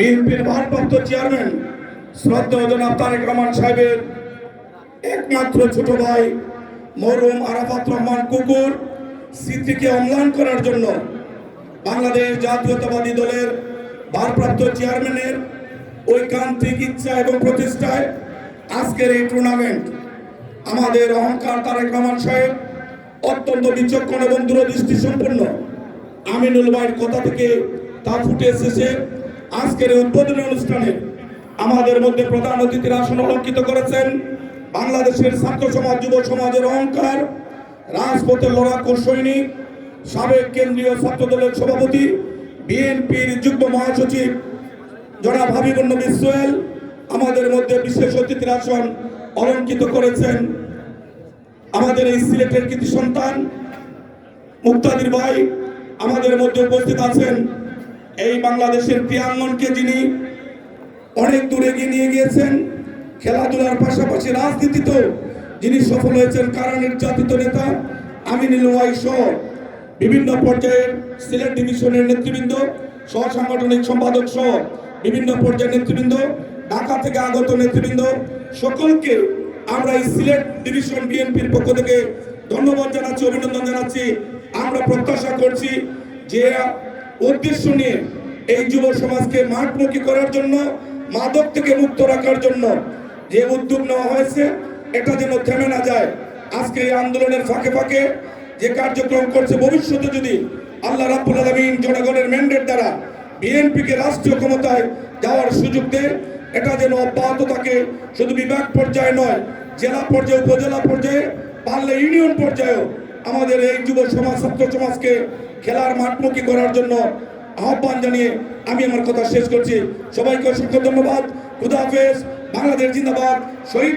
বিএনপির ভারপ্রাপ্ত চেয়ারম্যান শ্রদ্ধেয় জনাব তারেক রহমান সাহেবের একমাত্র ছোট ভাই মরহুম আরাফাত রহমান কুকুর স্মৃতিকে অম্লান করার জন্য বাংলাদেশ জাতীয়তাবাদী দলের ভারপ্রাপ্ত চেয়ারম্যানের ঐকান্তিক ইচ্ছা এবং প্রচেষ্টায় আজকের এই টুর্নামেন্ট। আমাদের অহংকার তারেক রহমান সাহেব অত্যন্ত বিচক্ষণ এবং দূরদৃষ্টি সম্পন্ন। আমিনুল ভাইয়ের কথা থেকে তা ফুটে এসেছে আজকের উদ্বোধনী অনুষ্ঠানে। আমাদের মধ্যে প্রধান অতিথির আসন অলঙ্কিত করেছেন বাংলাদেশের ছাত্র সমাজ, যুব সমাজের অহংকার, রাজপথের লড়াকু সৈনিক, সাবেক কেন্দ্রীয় ছাত্র দলের সভাপতি, বিএনপির যুগ্ম মহাসচিব জনাব হাবিবুন নবী সোহেল। আমাদের মধ্যে বিশেষ অতিথির আসন অলঙ্কিত করেছেন আমাদের এই সিলেটের কৃতি সন্তান মুক্তাদির ভাই। আমাদের মধ্যে উপস্থিত আছেন এই বাংলাদেশের ক্রীড়াঙ্গনকে যিনি অনেক দূরে এগিয়ে নিয়ে গিয়েছেন, খেলাধুলার পাশাপাশি রাজনীতিতেও যিনি সফল হয়েছেন, কারা নির্যাতিত নেতা আমিনুল ভাই সহ বিভিন্ন পর্যায়ের সিলেট ডিভিশনের নেতৃবৃন্দ, সহ সাংগঠনিক সম্পাদক সহ বিভিন্ন পর্যায়ের নেতৃবৃন্দ, ঢাকা থেকে আগত নেতৃবৃন্দ, সকলকে আমরা এই সিলেট ডিভিশন বিএনপির পক্ষ থেকে ধন্যবাদ জানাচ্ছি, অভিনন্দন জানাচ্ছি। আমরা প্রত্যাশা করছি যে উদ্দেশ্য নিয়ে এই যুব সমাজকে মাঠমুখী করার জন্য, মাদক থেকে মুক্ত রাখার জন্য যে উদ্যোগ নেওয়া হয়েছে, এটা যেন থেমে না যায়। আজকে এই আন্দোলনের ফাঁকে ফাঁকে যে কার্যক্রম করছে, ভবিষ্যতে যদি আল্লাহ রাব্বুল আলামিন জনগণের ম্যান্ডেট দ্বারা বিএনপিকে রাষ্ট্রীয় ক্ষমতায় যাওয়ার সুযোগ দেয়, এটা যেন অব্যাহত থাকে। শুধু বিভাগ পর্যায়ে নয়, জেলা পর্যায়ে, উপজেলা পর্যায়ে, পারলে ইউনিয়ন পর্যায়েও আমাদের এই যুব সমাজ, ছাত্র সমাজকে খেলার মাঠমুখী করার জন্য আহ্বান জানিয়ে আমি আমার কথা শেষ করছি। সবাইকে অসংখ্য ধন্যবাদ। খুদা হাফেজ। বাংলাদেশ জিন্দাবাদ। শহীদ